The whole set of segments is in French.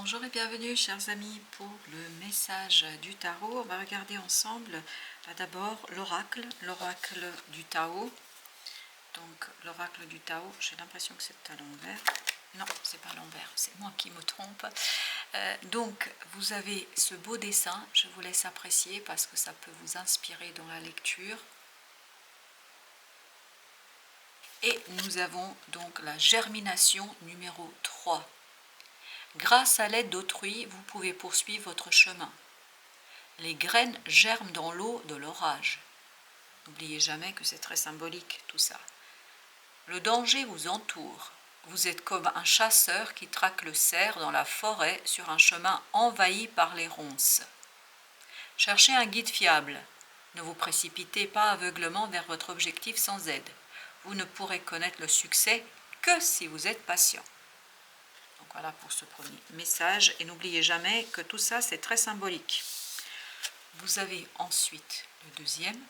Bonjour et bienvenue chers amis pour le message du tarot. On va regarder ensemble d'abord l'oracle du Tao. Donc l'oracle du Tao, j'ai l'impression que c'est à l'envers. Non, c'est pas à l'envers, c'est moi qui me trompe. Donc vous avez ce beau dessin, je vous laisse apprécier parce que ça peut vous inspirer dans la lecture. Et nous avons donc la germination numéro 3. Grâce à l'aide d'autrui, vous pouvez poursuivre votre chemin. Les graines germent dans l'eau de l'orage. N'oubliez jamais que c'est très symbolique tout ça. Le danger vous entoure. Vous êtes comme un chasseur qui traque le cerf dans la forêt sur un chemin envahi par les ronces. Cherchez un guide fiable. Ne vous précipitez pas aveuglément vers votre objectif sans aide. Vous ne pourrez connaître le succès que si vous êtes patient. Donc voilà pour ce premier message. Et n'oubliez jamais que tout ça, c'est très symbolique. Vous avez ensuite le deuxième.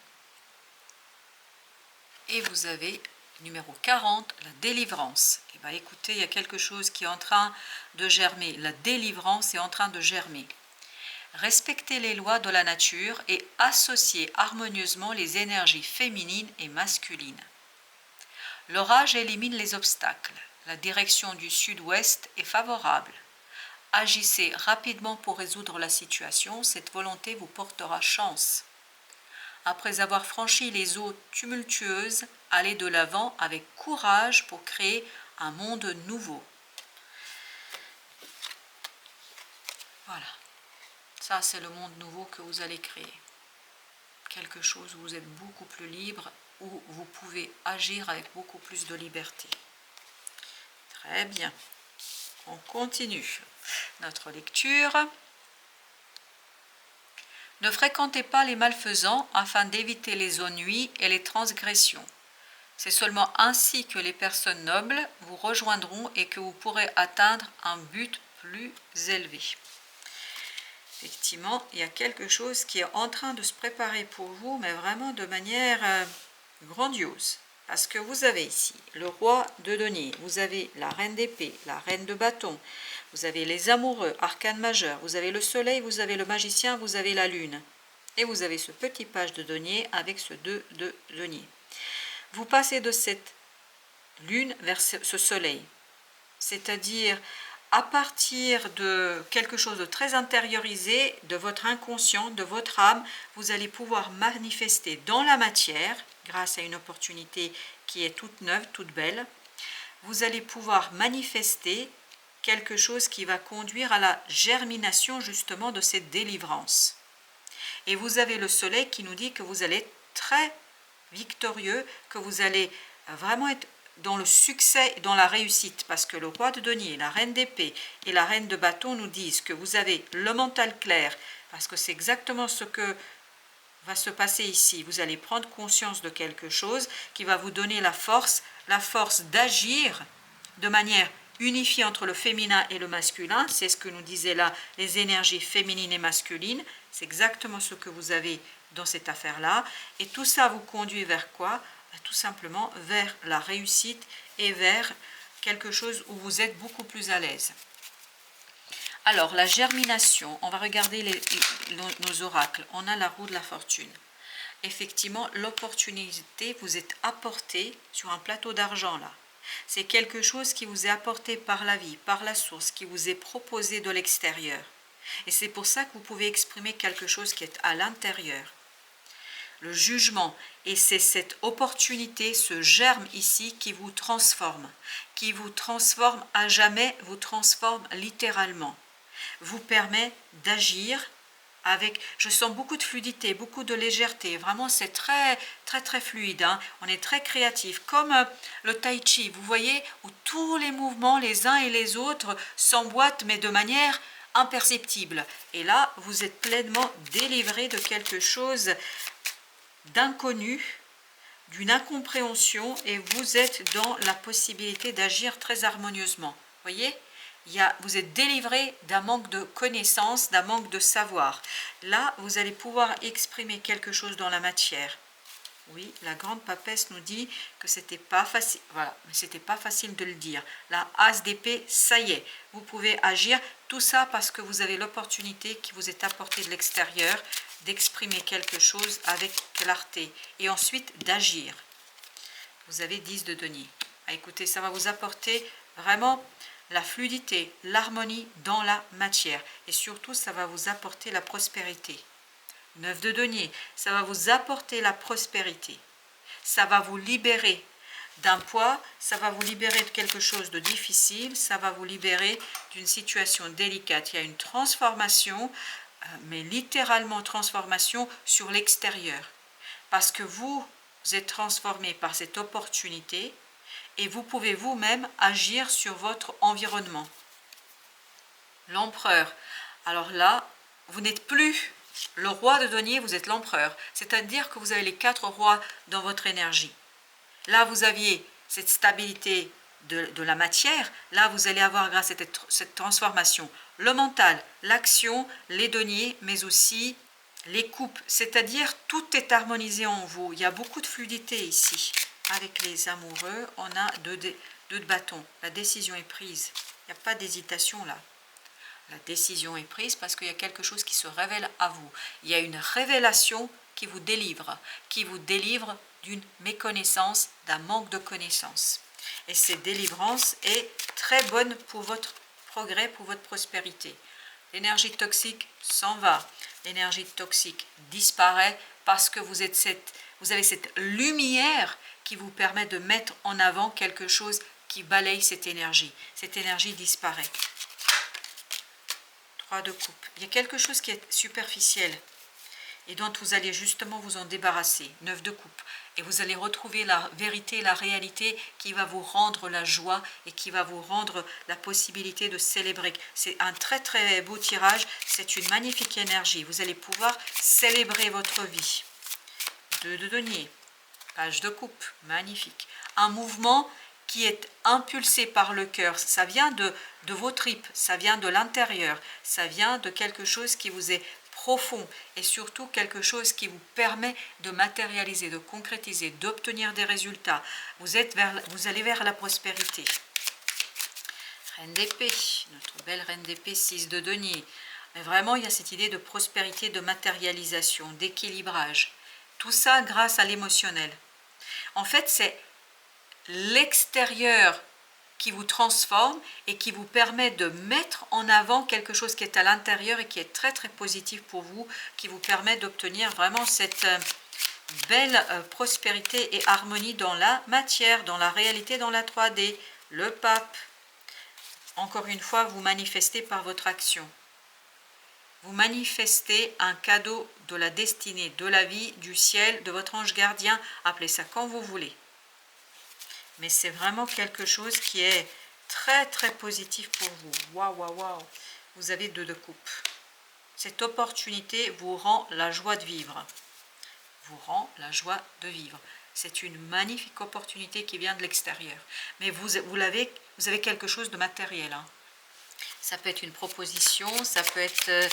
Et vous avez numéro 40, la délivrance. Et bien écoutez, il y a quelque chose qui est en train de germer. La délivrance est en train de germer. Respectez les lois de la nature et associez harmonieusement les énergies féminines et masculines. L'orage élimine les obstacles. La direction du sud-ouest est favorable. Agissez rapidement pour résoudre la situation, cette volonté vous portera chance. Après avoir franchi les eaux tumultueuses, allez de l'avant avec courage pour créer un monde nouveau. Voilà, ça c'est le monde nouveau que vous allez créer. Quelque chose où vous êtes beaucoup plus libre, où vous pouvez agir avec beaucoup plus de liberté. Très bien, on continue notre lecture. Ne fréquentez pas les malfaisants afin d'éviter les ennuis et les transgressions. C'est seulement ainsi que les personnes nobles vous rejoindront et que vous pourrez atteindre un but plus élevé. Effectivement, il y a quelque chose qui est en train de se préparer pour vous, mais vraiment de manière grandiose. Parce que vous avez ici le roi de denier, vous avez la reine d'épée, la reine de bâton, vous avez les amoureux, arcane majeur, vous avez le soleil, vous avez le magicien, vous avez la lune. Et vous avez ce petit page de denier avec ce 2 de denier. Vous passez de cette lune vers ce soleil. C'est-à-dire, à partir de quelque chose de très intériorisé, de votre inconscient, de votre âme, vous allez pouvoir manifester dans la matière, grâce à une opportunité qui est toute neuve, toute belle, vous allez pouvoir manifester quelque chose qui va conduire à la germination justement de cette délivrance. Et vous avez le soleil qui nous dit que vous allez être très victorieux, que vous allez vraiment être dans le succès et dans la réussite, parce que le roi de denier, la reine d'épée et la reine de bâton nous disent que vous avez le mental clair, parce que c'est exactement ce que va se passer ici. Vous allez prendre conscience de quelque chose qui va vous donner la force d'agir de manière unifiée entre le féminin et le masculin. C'est ce que nous disaient là les énergies féminines et masculines. C'est exactement ce que vous avez dans cette affaire-là. Et tout ça vous conduit vers quoi? Tout simplement vers la réussite et vers quelque chose où vous êtes beaucoup plus à l'aise. Alors, la germination, on va regarder nos oracles. On a la roue de la fortune. Effectivement, l'opportunité vous est apportée sur un plateau d'argent là. C'est quelque chose qui vous est apporté par la vie, par la source, qui vous est proposé de l'extérieur. Et c'est pour ça que vous pouvez exprimer quelque chose qui est à l'intérieur. Le jugement, et c'est cette opportunité, ce germe ici qui vous transforme à jamais, vous transforme littéralement, vous permet d'agir avec, je sens beaucoup de fluidité, beaucoup de légèreté, vraiment c'est très très très fluide, hein. On est très créatif, comme le tai chi, vous voyez, où tous les mouvements les uns et les autres s'emboîtent mais de manière imperceptible. Et là, vous êtes pleinement délivré de quelque chose d'inconnu, d'une incompréhension, et vous êtes dans la possibilité d'agir très harmonieusement. Voyez, vous êtes délivré d'un manque de connaissances, d'un manque de savoir. Là, vous allez pouvoir exprimer quelque chose dans la matière. Oui, la grande papesse nous dit que c'était pas facile. Voilà, mais c'était pas facile de le dire. La As d'épée, ça y est, vous pouvez agir. Tout ça parce que vous avez l'opportunité qui vous est apportée de l'extérieur d'exprimer quelque chose avec clarté et ensuite d'agir. Vous avez 10 de denier. Ah, écoutez, ça va vous apporter vraiment la fluidité, l'harmonie dans la matière. Et surtout, ça va vous apporter la prospérité. 9 de denier, ça va vous apporter la prospérité. Ça va vous libérer d'un poids, ça va vous libérer de quelque chose de difficile, ça va vous libérer d'une situation délicate. Il y a une transformation, mais littéralement transformation sur l'extérieur. Parce que vous êtes transformé par cette opportunité et vous pouvez vous-même agir sur votre environnement. L'empereur. Alors là, vous n'êtes plus le roi de denier, vous êtes l'empereur. C'est-à-dire que vous avez les 4 rois dans votre énergie. Là, vous aviez cette stabilité de la matière. Là, vous allez avoir, grâce à cette transformation, le mental, l'action, les deniers, mais aussi les coupes. C'est-à-dire, tout est harmonisé en vous. Il y a beaucoup de fluidité ici. Avec les amoureux, on a 2 de bâtons. La décision est prise. Il n'y a pas d'hésitation là. La décision est prise parce qu'il y a quelque chose qui se révèle à vous. Il y a une révélation qui vous délivre d'une méconnaissance, d'un manque de connaissance. Et cette délivrance est très bonne pour votre progrès, pour votre prospérité. L'énergie toxique s'en va, l'énergie toxique disparaît parce que vous avez cette lumière qui vous permet de mettre en avant quelque chose qui balaye cette énergie. Cette énergie disparaît. 3 de coupe. Il y a quelque chose qui est superficiel et dont vous allez justement vous en débarrasser. 9 de coupe. Et vous allez retrouver la vérité, la réalité qui va vous rendre la joie et qui va vous rendre la possibilité de célébrer. C'est un très très beau tirage, c'est une magnifique énergie. Vous allez pouvoir célébrer votre vie. 2 de denier, page de coupe, magnifique. Un mouvement qui est impulsé par le cœur, ça vient de vos tripes, ça vient de l'intérieur, ça vient de quelque chose qui vous est profond et surtout quelque chose qui vous permet de matérialiser, de concrétiser, d'obtenir des résultats. Vous allez vers la prospérité. Reine d'épée, notre belle reine d'épée, 6 de denier. Mais vraiment, il y a cette idée de prospérité, de matérialisation, d'équilibrage. Tout ça grâce à l'émotionnel. En fait, c'est l'extérieur qui vous transforme et qui vous permet de mettre en avant quelque chose qui est à l'intérieur et qui est très très positif pour vous, qui vous permet d'obtenir vraiment cette belle prospérité et harmonie dans la matière, dans la réalité, dans la 3D. Le pape, encore une fois, vous manifestez par votre action. Vous manifestez un cadeau de la destinée, de la vie, du ciel, de votre ange gardien, appelez ça quand vous voulez. Mais c'est vraiment quelque chose qui est très très positif pour vous. Waouh, waouh, waouh. Vous avez 2 de coupe. Cette opportunité vous rend la joie de vivre. Vous rend la joie de vivre. C'est une magnifique opportunité qui vient de l'extérieur. Mais vous avez quelque chose de matériel. Hein. Ça peut être une proposition, ça peut être,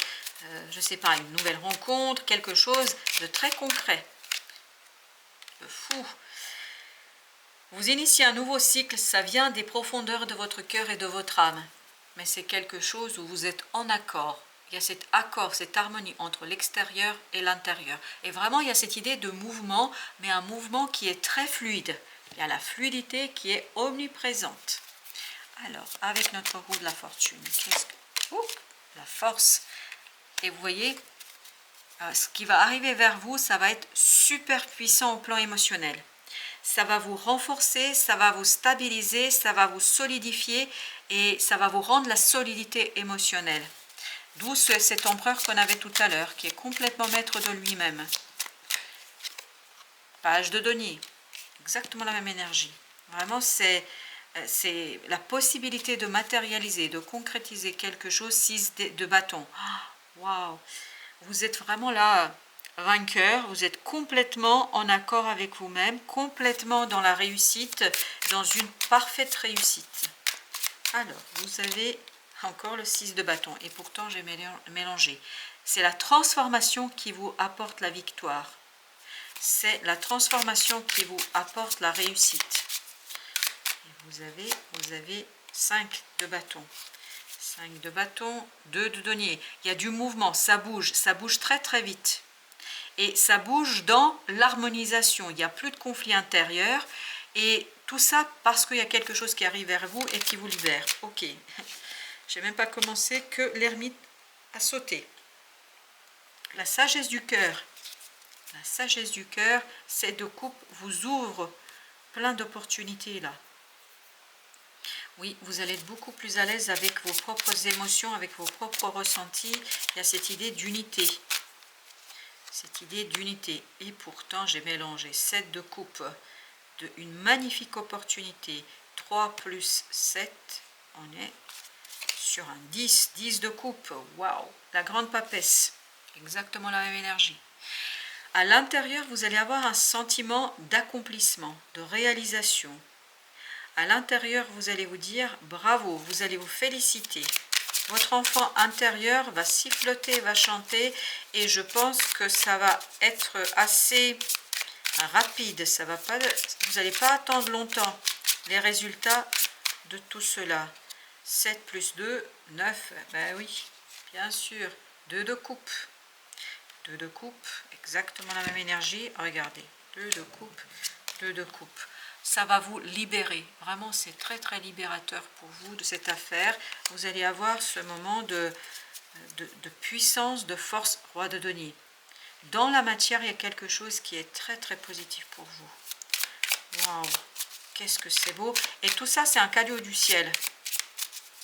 je ne sais pas, une nouvelle rencontre, quelque chose de très concret. De fou. Vous initiez un nouveau cycle, ça vient des profondeurs de votre cœur et de votre âme. Mais c'est quelque chose où vous êtes en accord. Il y a cet accord, cette harmonie entre l'extérieur et l'intérieur. Et vraiment, il y a cette idée de mouvement, mais un mouvement qui est très fluide. Il y a la fluidité qui est omniprésente. Alors, avec notre roue de la fortune, la force. Et vous voyez, ce qui va arriver vers vous, ça va être super puissant au plan émotionnel. Ça va vous renforcer, ça va vous stabiliser, ça va vous solidifier et ça va vous rendre la solidité émotionnelle. D'où cet empereur qu'on avait tout à l'heure, qui est complètement maître de lui-même. Page de denier, exactement la même énergie. Vraiment, c'est la possibilité de matérialiser, de concrétiser quelque chose, 6 de bâton. Waouh! Vous êtes vraiment là... vainqueur, vous êtes complètement en accord avec vous-même, complètement dans la réussite, dans une parfaite réussite. Alors, vous avez encore le 6 de bâton, et pourtant j'ai mélangé. C'est la transformation qui vous apporte la victoire. c'est la transformation qui vous apporte la réussite. Et vous avez 5 de bâton. 5 de bâton, 2 de denier. Il y a du mouvement, ça bouge très très vite. Et ça bouge dans l'harmonisation. Il n'y a plus de conflit intérieur. Et tout ça parce qu'il y a quelque chose qui arrive vers vous et qui vous libère. Ok. Je n'ai même pas commencé que l'ermite a sauté. La sagesse du cœur. La sagesse du cœur, ces 2 coupes vous ouvrent plein d'opportunités là. Oui, vous allez être beaucoup plus à l'aise avec vos propres émotions, avec vos propres ressentis. Il y a cette idée d'unité. Cette idée d'unité. Et pourtant, j'ai mélangé 7 de coupe une magnifique opportunité. 3 plus 7, on est sur un 10. 10 de coupe. Waouh! La grande papesse. Exactement la même énergie. À l'intérieur, vous allez avoir un sentiment d'accomplissement, de réalisation. À l'intérieur, vous allez vous dire bravo, vous allez vous féliciter. Votre enfant intérieur va siffloter, va chanter et je pense que ça va être assez rapide. Ça va pas, vous n'allez pas attendre longtemps les résultats de tout cela. 7 plus 2, 9. Ben oui, bien sûr. 2 de coupe. 2 de coupe, exactement la même énergie. Regardez, 2 de coupe, 2 de coupe. Ça va vous libérer. Vraiment, c'est très très libérateur pour vous de cette affaire. Vous allez avoir ce moment de puissance, de force, roi de denier. Dans la matière, il y a quelque chose qui est très très positif pour vous. Waouh, qu'est-ce que c'est beau. Et tout ça, c'est un cadeau du ciel.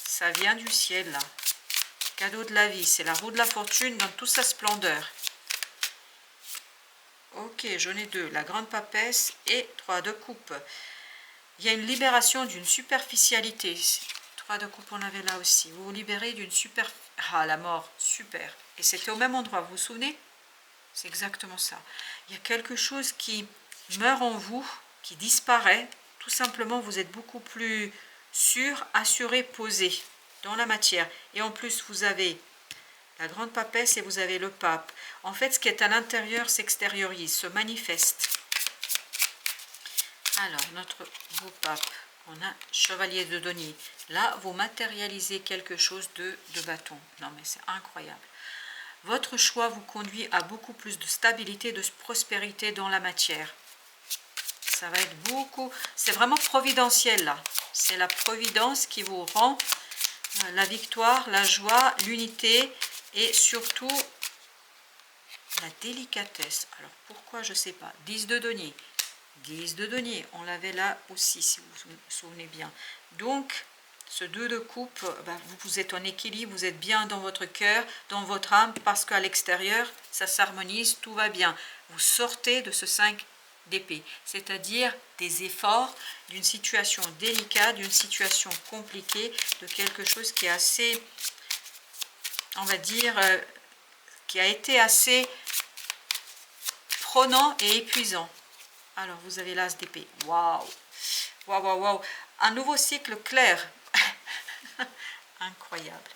Ça vient du ciel, là. Cadeau de la vie, c'est la roue de la fortune dans toute sa splendeur. Ok, j'en ai 2, la grande papesse et 3 de coupe. Il y a une libération d'une superficialité. 3 de coupe, on avait là aussi. Vous vous libérez d'une super... Ah, la mort, super. Et c'était au même endroit, vous vous souvenez? C'est exactement ça. Il y a quelque chose qui meurt en vous, qui disparaît. Tout simplement, vous êtes beaucoup plus sûr, assuré, posé dans la matière. Et en plus, vous avez la grande papesse et vous avez le pape. En fait, ce qui est à l'intérieur s'extériorise, se manifeste. Alors, notre beau pape, on a chevalier de denier. Là, vous matérialisez quelque chose de bâton. Non, mais c'est incroyable. Votre choix vous conduit à beaucoup plus de stabilité, de prospérité dans la matière. Ça va être beaucoup... C'est vraiment providentiel, là. C'est la providence qui vous rend la victoire, la joie, l'unité et surtout la délicatesse. Alors, pourquoi, je ne sais pas. 10 de denier. 10 de denier. On l'avait là aussi, si vous vous souvenez bien. Donc, ce 2 de coupe, vous êtes en équilibre, vous êtes bien dans votre cœur, dans votre âme, parce qu'à l'extérieur, ça s'harmonise, tout va bien. Vous sortez de ce 5 d'épée, c'est-à-dire des efforts, d'une situation délicate, d'une situation compliquée, de quelque chose qui est assez, on va dire, qui a été assez prenant et épuisant. Alors, vous avez l'as d'épée. Waouh! Waouh, waouh, waouh! Un nouveau cycle clair. Incroyable.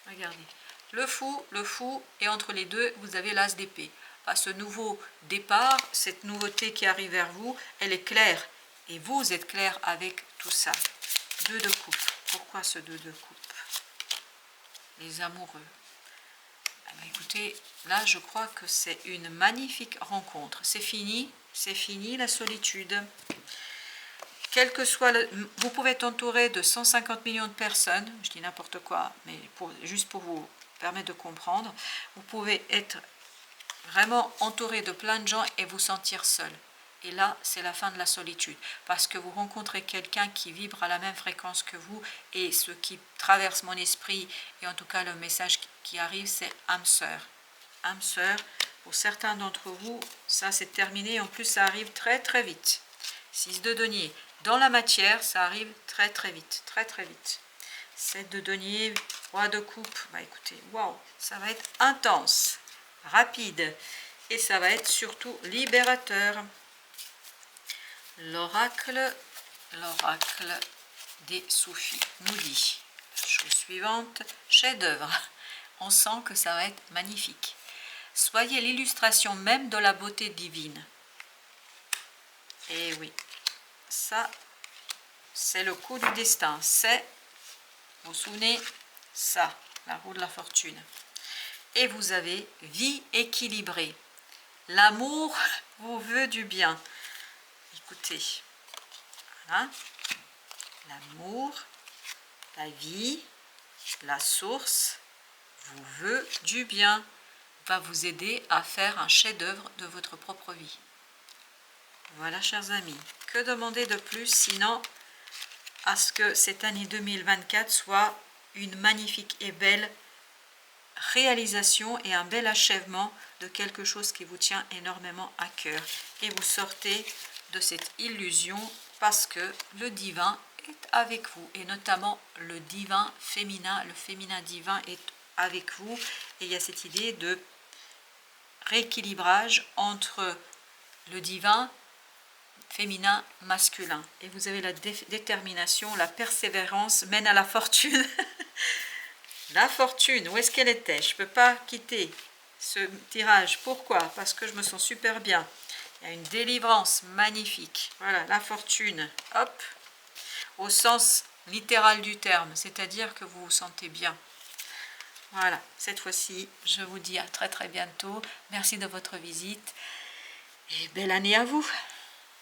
Regardez. Le fou, et entre les deux, vous avez l'as d'épée. Ce nouveau départ, cette nouveauté qui arrive vers vous, elle est claire. Et vous êtes clair avec tout ça. 2 de coupe. Pourquoi ce 2 de coupe? Les amoureux. Écoutez, là, je crois que c'est une magnifique rencontre. C'est fini la solitude. Quel que soit vous pouvez être entouré de 150 millions de personnes, je dis n'importe quoi, mais juste pour vous permettre de comprendre, vous pouvez être vraiment entouré de plein de gens et vous sentir seul. Et là, c'est la fin de la solitude, parce que vous rencontrez quelqu'un qui vibre à la même fréquence que vous, et ce qui traverse mon esprit, et en tout cas le message qui arrive, c'est âme sœur. Âme sœur, pour certains d'entre vous, ça c'est terminé, en plus ça arrive très très vite. 6 de denier. Dans la matière, ça arrive très très vite, très très vite. 7 de denier, roi de coupe. Écoutez, waouh, ça va être intense, rapide, et ça va être surtout libérateur. L'oracle des soufis nous dit, chose suivante, chef-d'œuvre. On sent que ça va être magnifique. Soyez l'illustration même de la beauté divine. Et oui, ça, c'est le coup du destin. C'est, vous vous souvenez, ça, la roue de la fortune. Et vous avez vie équilibrée. L'amour vous veut du bien. Écoutez, voilà. L'amour, la vie, la source vous veut du bien. Va vous aider à faire un chef-d'œuvre de votre propre vie. Voilà, chers amis. Que demander de plus sinon à ce que cette année 2024 soit une magnifique et belle réalisation et un bel achèvement de quelque chose qui vous tient énormément à cœur. Et vous sortez de cette illusion parce que le divin est avec vous. Et notamment le divin féminin, le féminin divin est avec vous. Et il y a cette idée de rééquilibrage entre le divin féminin, masculin. Et vous avez la détermination, la persévérance mène à la fortune. La fortune, où est-ce qu'elle était? Je ne peux pas quitter ce tirage. Pourquoi? Parce que je me sens super bien. Il y a une délivrance magnifique. Voilà, la fortune. Hop. Au sens littéral du terme, c'est-à-dire que vous vous sentez bien. Voilà, cette fois-ci, je vous dis à très très bientôt. Merci de votre visite et belle année à vous.